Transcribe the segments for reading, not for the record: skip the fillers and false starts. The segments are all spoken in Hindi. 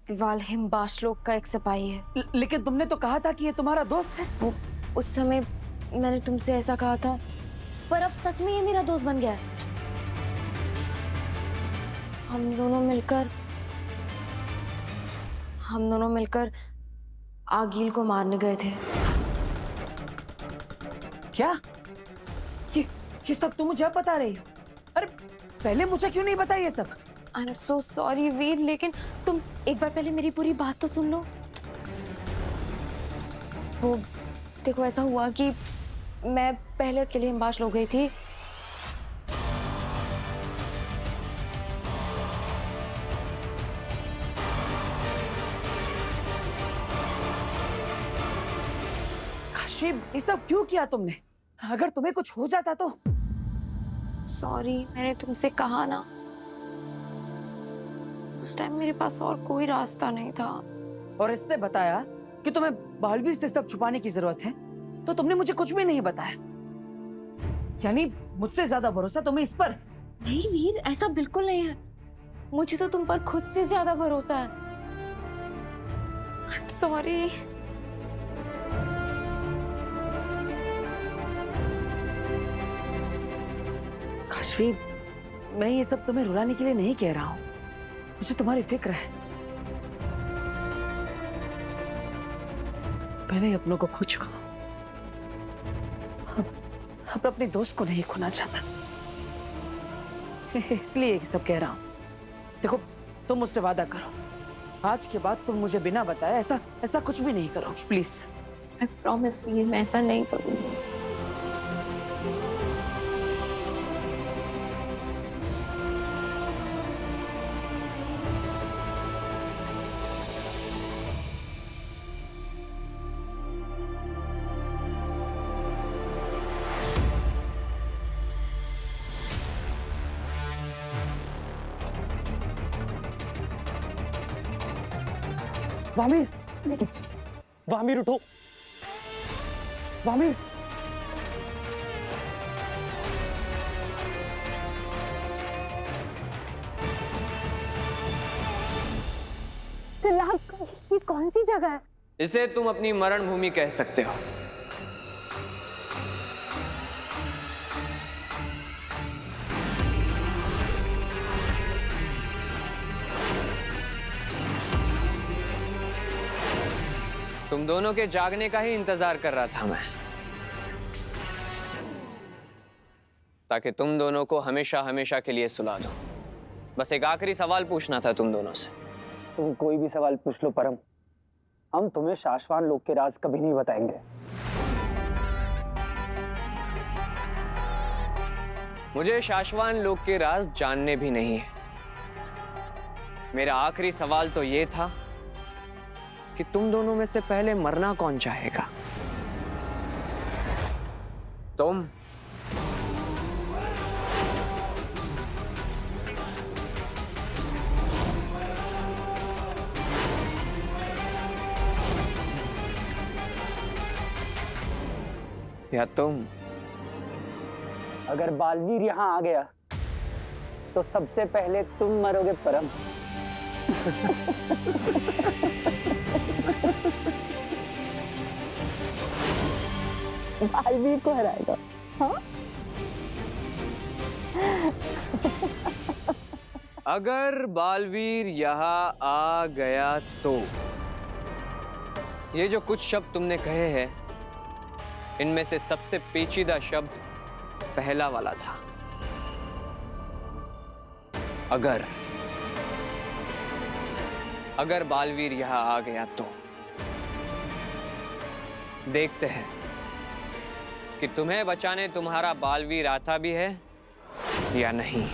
विवाल हिमबाश लोक का एक सिपाही है। लेकिन तुमने तो कहा था कि ये तुम्हारा दोस्त है। वो उस समय मैंने तुमसे ऐसा कहा था, पर अब सच में ये मेरा दोस्त बन गया है। हम दोनों मिलकर आगील को मारने गए थे। क्या? ये सब तुम मुझे अब बता रही हो? अरे पहले मुझे क्यों नहीं बताया ये सब? आई एम सो सॉरी वीर, लेकिन तुम एक बार पहले मेरी पूरी बात तो सुन लो। वो देखो, ऐसा हुआ कि मैं पहले अकेले हिमबाश हो गई थी। काशी, ये सब क्यों किया तुमने? अगर तुम्हें कुछ हो जाता तो? सॉरी, मैंने तुमसे कहा ना, उस टाइम मेरे पास और कोई रास्ता नहीं था। और इसने बताया कि तुम्हें बालवीर से सब छुपाने की जरूरत है, तो तुमने मुझे कुछ भी नहीं बताया। यानी मुझसे ज्यादा भरोसा तुम्हें इस पर? नहीं वीर, ऐसा बिल्कुल नहीं है। मुझे तो तुम पर खुद से ज्यादा भरोसा है। I am sorry. काशवी, मैं ये सब तुम्हें रुलाने के लिए नहीं कह रहा हूं। मुझे तुम्हारी फिक्र है। पहले ही अपनों को खो चुका हूं। अब अपने दोस्त को नहीं खोना चाहता, इसलिए ये सब कह रहा हूं। देखो, तुम मुझसे वादा करो, आज के बाद तुम मुझे बिना बताए ऐसा कुछ भी नहीं करोगी, प्लीज। आई प्रॉमिस वीर, मैं ऐसा नहीं करूंगी। वामिर, वामिर उठो, वामिर। ये कौन सी जगह है? इसे तुम अपनी मरण भूमि कह सकते हो। तुम दोनों के जागने का ही इंतजार कर रहा था मैं, ताकि तुम दोनों को हमेशा हमेशा के लिए सुला दूं। बस एक आखिरी सवाल पूछना था तुम दोनों से। तुम कोई भी सवाल पूछ लो परम, हम तुम्हें शाश्वान लोक के राज कभी नहीं बताएंगे। मुझे शाश्वान लोक के राज जानने भी नहीं है। मेरा आखिरी सवाल तो ये था कि तुम दोनों में से पहले मरना कौन चाहेगा? तुम या तुम? अगर बालवीर यहाँ आ गया तो सबसे पहले तुम मरोगे परम। बालवीर को हराएगा, हाँ? अगर बालवीर यहाँ आ गया तो ये जो कुछ शब्द तुमने कहे हैं, इनमें से सबसे पेचीदा शब्द पहला वाला था, अगर। अगर बालवीर यहां आ गया तो देखते हैं कि तुम्हें बचाने तुम्हारा बालवीर आता भी है या नहीं।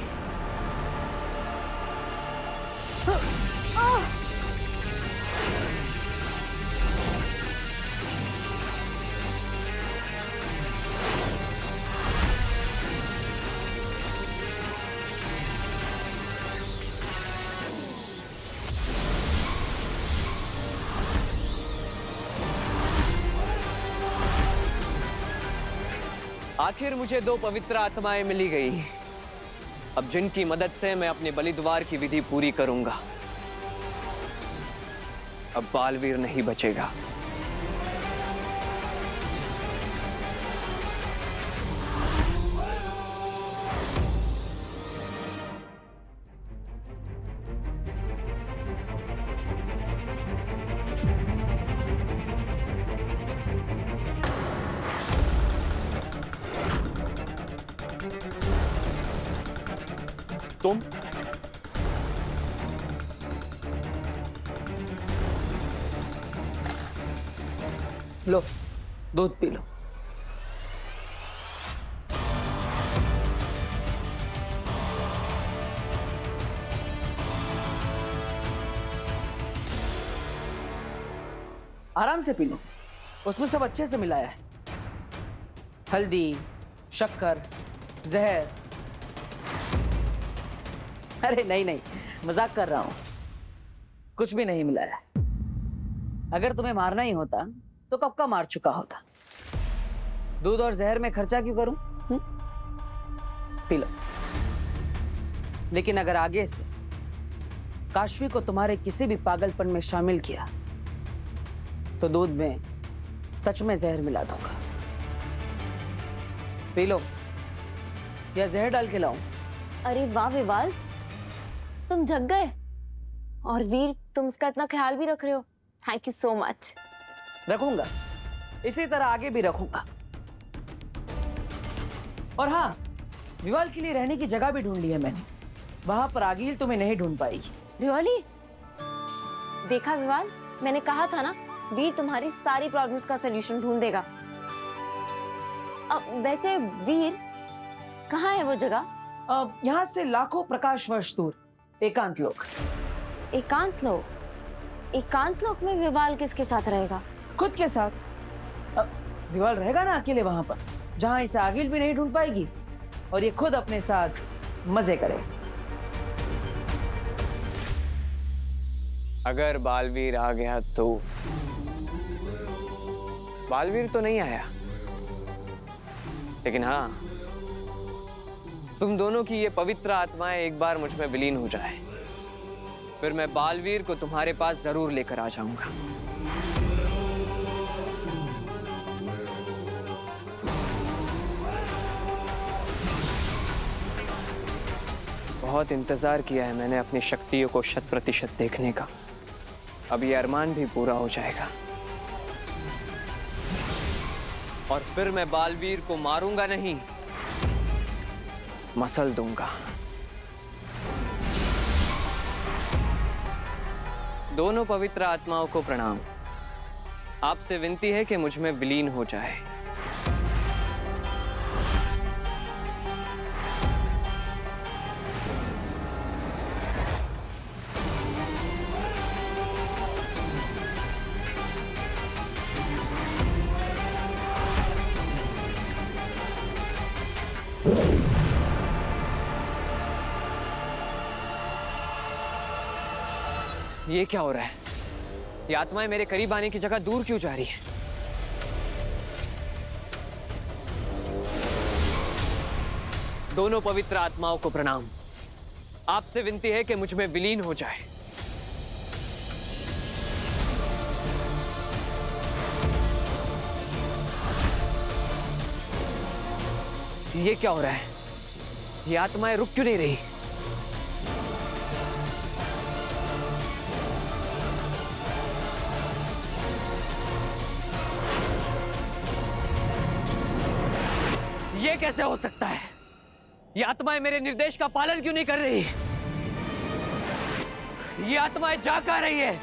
आखिर मुझे दो पवित्र आत्माएं मिली गई, अब जिनकी मदद से मैं अपने बलिद्वार की विधि पूरी करूंगा। अब बालवीर नहीं बचेगा। तुम लो, दूध पी लो। आराम से पी लो, उसमें सब अच्छे से मिलाया है। हल्दी, शक्कर, जहर। अरे नहीं नहीं, मजाक कर रहा हूं, कुछ भी नहीं मिलाया। अगर तुम्हें मारना ही होता तो कब का मार चुका होता। दूध और जहर में खर्चा क्यों करूं? P low. लेकिन अगर आगे से काशवी को तुम्हारे किसी भी पागलपन में शामिल किया तो दूध में सच में जहर मिला दूंगा। पी लो, या जहर डाल के लाऊं? अरे वाह विवाल, तुम जग गए। और वीर, तुम इसका इतना ख्याल भी रख रहे हो। Thank you so much. रखूंगा, इसी तरह आगे भी रखूंगा। और हाँ, विवाल के लिए रहने की जगह भी ढूंढ ली है मैंने। वहां पर आगिल तुम्हें नहीं ढूंढ पाएगी। रियली? देखा विवाल, मैंने कहा था ना, वीर तुम्हारी सारी प्रॉब्लम्स का सलूशन ढूंढ देगा। वैसे वीर, कहाँ है वो जगह? यहाँ से लाखों प्रकाश वर्ष दूर, एकांत लोक। एकांत लोक? एकांत लोक में विवाल किसके साथ रहेगा? खुद के साथ। विवाल रहेगा ना अकेले वहां पर, जहां इसे आगिल भी नहीं ढूंढ पाएगी, और ये खुद अपने साथ मजे करे। अगर बालवीर आ गया तो? बालवीर तो नहीं आया, लेकिन हाँ, तुम दोनों की ये पवित्र आत्माएं एक बार मुझ में विलीन हो जाए, फिर मैं बालवीर को तुम्हारे पास जरूर लेकर आ जाऊंगा। बहुत इंतजार किया है मैंने अपनी शक्तियों को 100% देखने का। अब ये अरमान भी पूरा हो जाएगा, और फिर मैं बालवीर को मारूंगा नहीं, मसल दूंगा। दोनों पवित्र आत्माओं को प्रणाम। आपसे विनती है कि मुझ में विलीन हो जाए। ये क्या हो रहा है? ये आत्माएं मेरे करीब आने की जगह दूर क्यों जा रही है? दोनों पवित्र आत्माओं को प्रणाम। आपसे विनती है कि मुझ में विलीन हो जाए। ये क्या हो रहा है? ये आत्माएं रुक क्यों नहीं रही? ये कैसे हो सकता है? ये आत्माएं मेरे निर्देश का पालन क्यों नहीं कर रही? ये आत्माएं जा कहां रही है?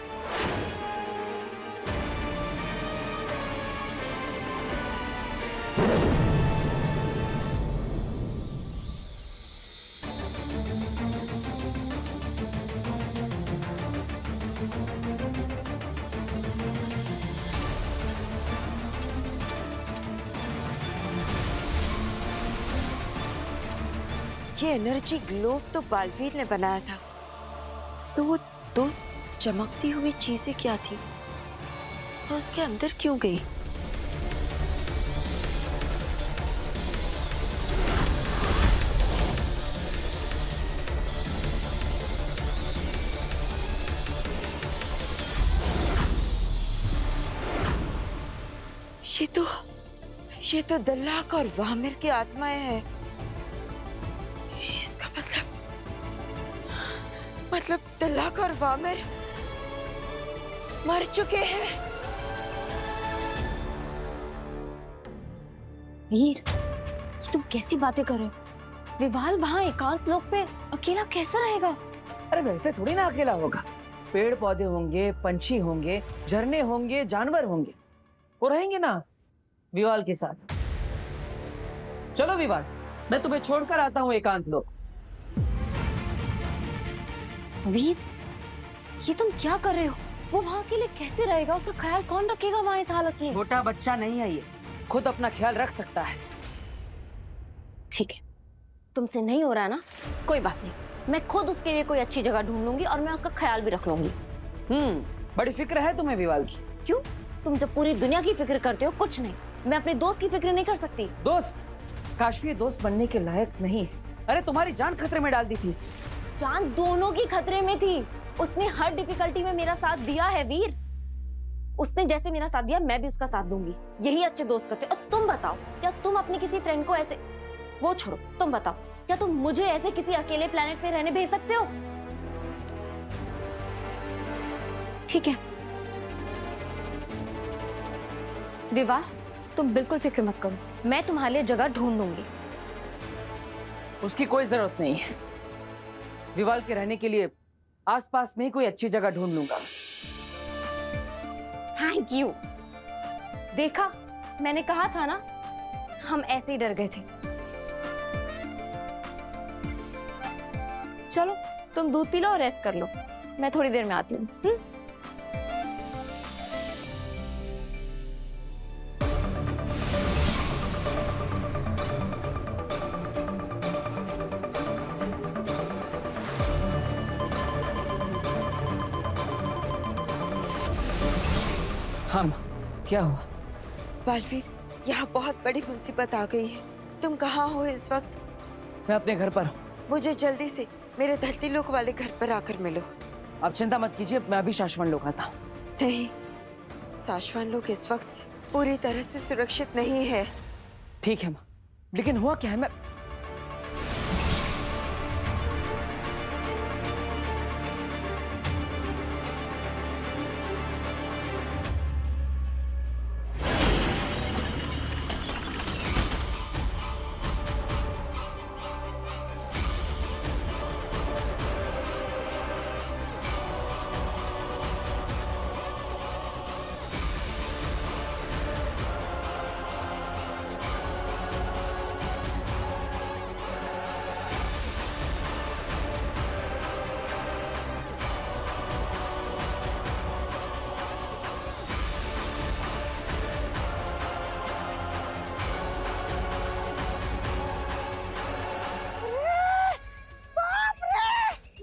ये एनर्जी ग्लोब तो बालवीर ने बनाया था, तो वो दो चमकती हुई चीजें क्या थी और उसके अंदर क्यों गई? ये तो दल्लाक और वामिर की आत्माएं हैं। इसका मतलब दल्लाक और वामिर मर चुके हैं। वीर, ये तुम कैसी बातें कर रहे हो? विवाल वहाँ एकांत लोक पे अकेला कैसे रहेगा? अरे वैसे थोड़ी ना अकेला होगा। पेड़ पौधे होंगे, पंछी होंगे, झरने होंगे, जानवर होंगे, वो रहेंगे ना विवाल के साथ। चलो विवाल, मैं तुम्हें छोड़कर आता हूँ एकांत लोक। वीर, ये तुम क्या कर रहे हो? वो वहाँ के लिए कैसे रहेगा? उसका ख्याल कौन रखेगा वहाँ इस हालत में? छोटा बच्चा नहीं है ये, खुद अपना ख्याल रख सकता है। ठीक है, तुमसे नहीं हो रहा ना, कोई बात नहीं। मैं खुद उसके लिए कोई अच्छी जगह ढूंढ लूंगी और मैं उसका ख्याल भी रख लूंगी। बड़ी फिक्र है तुम्हें विवाल की। क्यों? तुम जब पूरी दुनिया की फिक्र करते हो कुछ नहीं, मैं अपने दोस्त की फिक्र नहीं कर सकती? दोस्त? काशवी दोस्त बनने के लायक नहीं है। अरे तुम्हारी जान खतरे में डाल दी थी इसने। जान दोनों की खतरे में थी। उसने हर डिफिकल्टी में मेरा साथ दिया है वीर। उसने जैसे मेरा साथ दिया मैं भी उसका साथ दूंगी। यही अच्छे दोस्त करते। और तुम बताओ, क्या तुम अपने किसी फ्रेंड को ऐसे, वो छोड़ो, तुम बताओ, क्या तुम मुझे ऐसे किसी अकेले प्लेनेट पे रहने भेज सकते हो? ठीक है विवाह, तुम बिल्कुल फिक्र मत करो, मैं तुम्हारे लिए जगह ढूंढ लूंगी। उसकी कोई जरूरत नहीं है। विवाल के रहने के लिए आसपास में ही कोई अच्छी जगह ढूंढ लूंगा। Thank you. देखा, मैंने कहा था ना, हम ऐसे ही डर गए थे। चलो तुम दूध पी लो और रेस्ट कर लो, मैं थोड़ी देर में आती हूँ। हाँ माँ, क्या हुआ? बालवीर, यहाँ बहुत बड़ी मुसीबत आ गई है। तुम कहाँ हो इस वक्त? मैं अपने घर पर हूँ। मुझे जल्दी से मेरे धरती लोक वाले घर पर आकर मिलो। आप चिंता मत कीजिए, मैं अभी शाश्वन लोक आता हूँ। नहीं, शाश्वन लोक इस वक्त पूरी तरह से सुरक्षित नहीं है। ठीक है माँ, लेकिन हुआ क्या है? मैं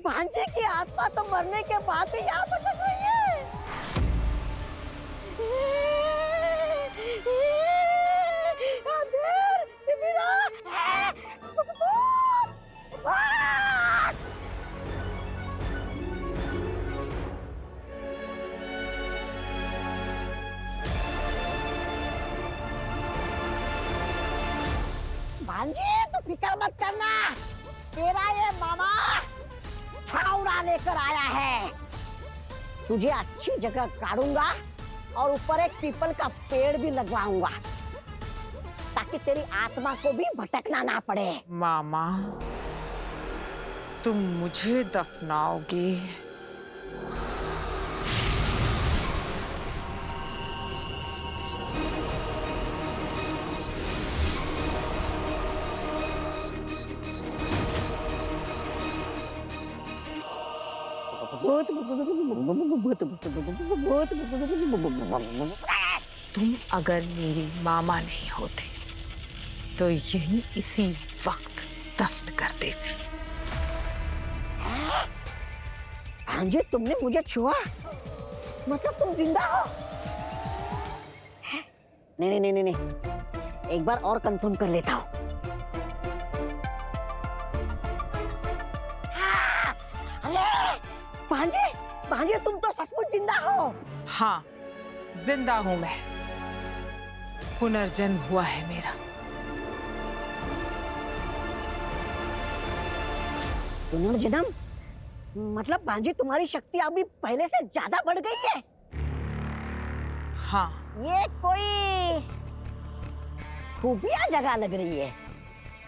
भांजे की आत्मा तो मरने के बाद भी यहाँ भटक रही है। अंधेर, तिमिरा, भांजे तो फिक्र मत करना, तेरा ये मामा फावड़ा लेकर आया है। तुझे अच्छी जगह काटूंगा और ऊपर एक पीपल का पेड़ भी लगवाऊंगा ताकि तेरी आत्मा को भी भटकना ना पड़े। मामा, तुम मुझे दफनाओगे? तुम अगर मेरी मामा नहीं होते तो यही इसी वक्त दफन कर देती। भांजे, तुमने मुझे छुआ, मतलब तुम जिंदा हो? नहीं नहीं नहीं नहीं, एक बार और कंफर्म कर लेता हूँ। भांजे, भांजे, तुम तो सचमुच जिंदा हो। हाँ, जिंदा हूं मैं। पुनर्जन्म हुआ है मेरा। पुनर्जन्म? मतलब भांजी तुम्हारी शक्ति अभी पहले से ज्यादा बढ़ गई है? हाँ, ये कोई खुफिया जगह लग रही है।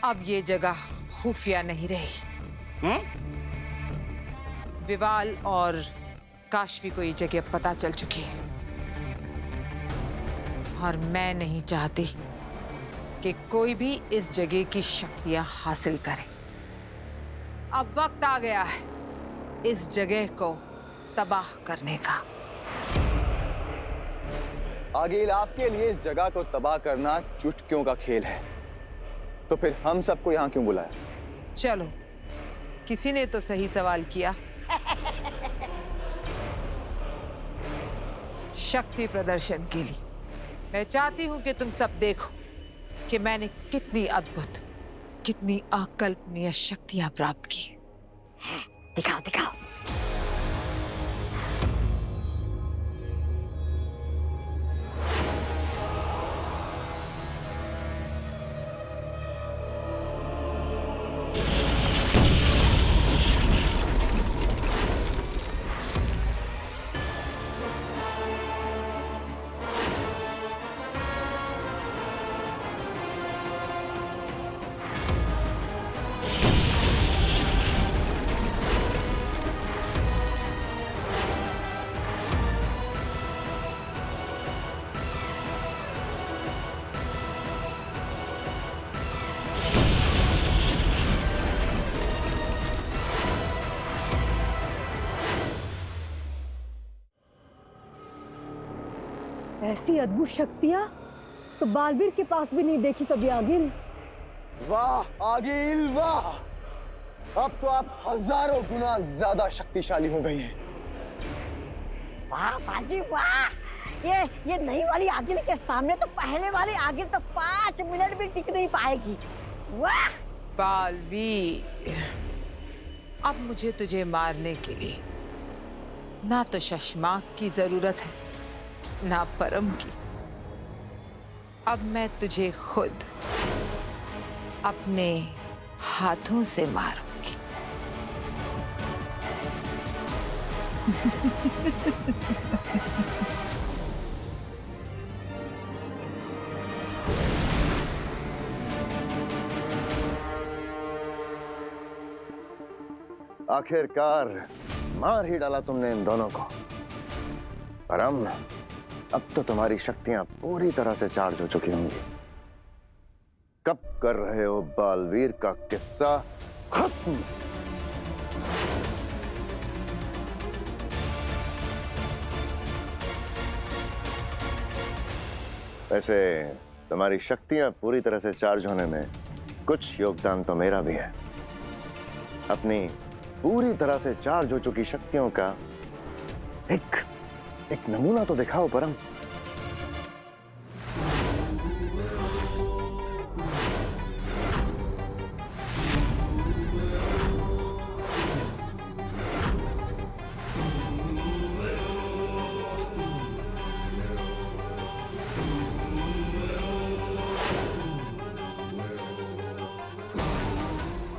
अब ये जगह खुफिया नहीं रही। हैं? विवाल और काशवी को ये जगह पता चल चुकी है और मैं नहीं चाहती कि कोई भी इस जगह की शक्तियां हासिल करे। अब वक्त आ गया है इस जगह को तबाह करने का। आगिल, आपके लिए इस जगह को तबाह करना चुटकियों का खेल है, तो फिर हम सबको यहाँ क्यों बुलाया? चलो, किसी ने तो सही सवाल किया। शक्ति प्रदर्शन के लिए मैं चाहती हूं कि तुम सब देखो कि मैंने कितनी अद्भुत, कितनी अकल्पनीय शक्तियां प्राप्त की। दिखाओ दिखाओ। ऐसी अद्भुत शक्तियां तो बालवीर के पास भी नहीं देखी कभी आगिल। वाह आगिल वाह, अब तो आप हजारों गुना ज्यादा शक्तिशाली हो गई हैं। वाह भांजी वाह। ये नई वाली आगिल के सामने तो पहले वाली आगिल तो 5 मिनट भी टिक नहीं पाएगी। वाह। बालवीर, अब मुझे तुझे मारने के लिए ना तो शशमाक की जरूरत है ना परम की। अब मैं तुझे खुद अपने हाथों से मारूंगी। आखिरकार मार ही डाला तुमने इन दोनों को। परम, अब तो तुम्हारी शक्तियां पूरी तरह से चार्ज हो चुकी होंगी। कब कर रहे हो बालवीर का किस्सा खत्म? वैसे तुम्हारी शक्तियां पूरी तरह से चार्ज होने में कुछ योगदान तो मेरा भी है। अपनी पूरी तरह से चार्ज हो चुकी शक्तियों का एक नमूना तो दिखाओ परम।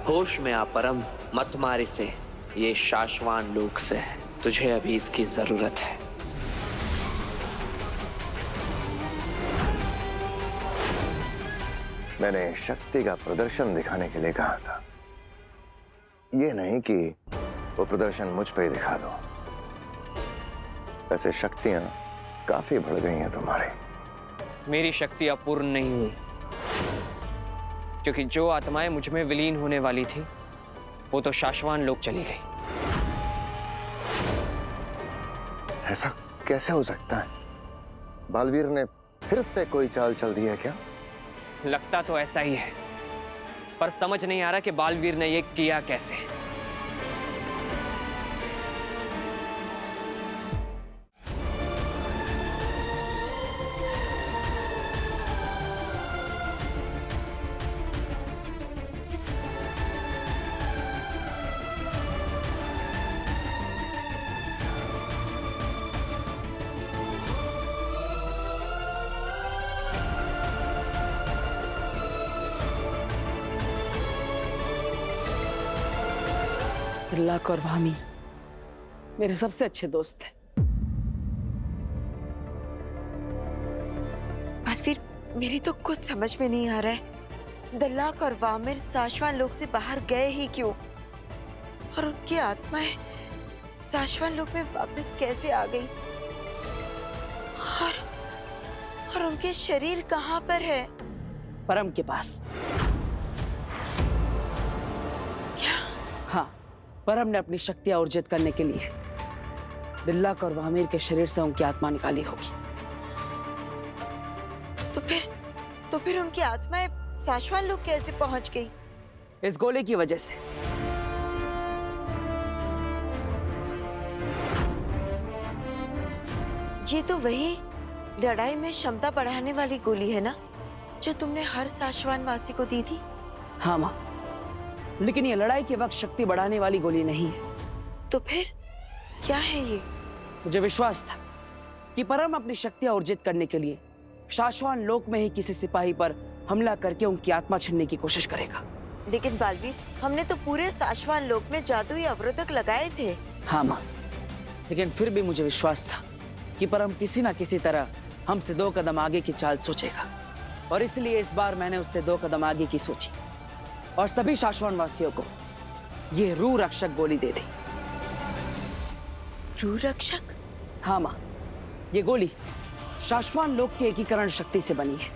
होश में आ परम, मत मार इसे। ये शाश्वान लोक से है, तुझे अभी इसकी जरूरत है। मैंने शक्ति का प्रदर्शन दिखाने के लिए कहा था, ये नहीं कि वो प्रदर्शन मुझ पे ही दिखा दो। वैसे शक्तियां काफी बढ़ गई हैं तुम्हारे। मेरी शक्ति अपूर्ण नहीं हुई, क्योंकि जो आत्माएं मुझ में विलीन होने वाली थी वो तो शाश्वान लोक चली गई। ऐसा कैसे हो सकता है? बालवीर ने फिर से कोई चाल चल दी है क्या? लगता तो ऐसा ही है, पर समझ नहीं आ रहा कि बालवीर ने ये किया कैसे। तिल्लाक और भामी मेरे सबसे अच्छे दोस्त थे। बालवीर, मेरी तो कुछ समझ में नहीं आ रहा है। दल्लाक और वामिर साशवान लोक से बाहर गए ही क्यों? और उनकी आत्माएं साशवान लोक में वापस कैसे आ गई? और उनके शरीर कहाँ पर है? परम के पास। क्या? हाँ, परम ने अपनी शक्तियां अर्जित करने के लिए दिल्लाक और वामिर के शरीर से उनकी आत्मा निकाली होगी। तो फिर उनकी आत्माएं साशवान लोक कैसे पहुंच गई? इस गोले की वजह से। ये तो वही लड़ाई में क्षमता बढ़ाने वाली गोली है ना, जो तुमने हर साशवान वासी को दी थी? हाँ माँ, लेकिन ये लड़ाई के वक्त शक्ति बढ़ाने वाली गोली नहीं है। तो फिर क्या है ये? मुझे विश्वास था कि परम अपनी शक्तियां अर्जित करने के लिए शाश्वान लोक में ही किसी सिपाही पर हमला करके उनकी आत्मा छीनने की कोशिश करेगा। लेकिन बालवीर, हमने तो पूरे साशवान लोक में जादुई अवरोधक लगाए थे। हाँ माँ, लेकिन फिर भी मुझे विश्वास था कि परम किसी ना किसी तरह हमसे 2 कदम आगे की चाल सोचेगा, और इसलिए इस बार मैंने उससे 2 कदम आगे की सोची और सभी शाश्वान वासियों को ये रूह रक्षक गोली दे दी। रूह रक्षक? हाँ माँ, ये गोली शाश्वान लोक के एकीकरण शक्ति से बनी है।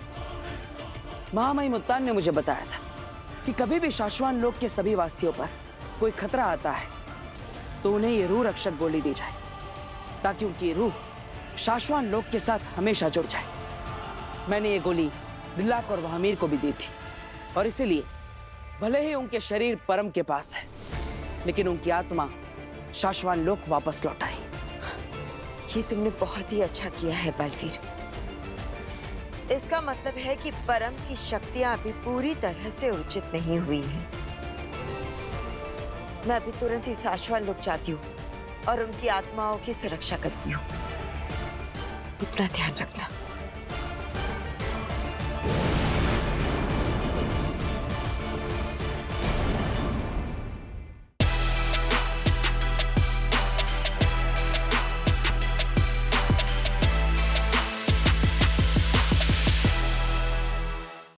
महामहिम मुत्तान ने मुझे बताया था कि कभी भी शाश्वान लोक के सभी वासियों पर कोई खतरा आता है तो उन्हें ये रूह रक्षक गोली दी जाए, ताकि उनकी रूह शाश्वान लोक के साथ हमेशा जुड़ जाए। मैंने ये गोली दिल्लाक और वामिर को भी दी थी, और इसीलिए भले ही उनके शरीर परम के पास है, लेकिन उनकी आत्मा शाश्वान लोक वापस लौट आई। ये तुमने बहुत ही अच्छा किया है बालवीर। इसका मतलब है कि परम की शक्तियां अभी पूरी तरह से अर्जित नहीं हुई हैं। मैं अभी तुरंत ही साशवान लोक जाती हूँ और उनकी आत्माओं की सुरक्षा करती हूँ। अपना ध्यान रखना।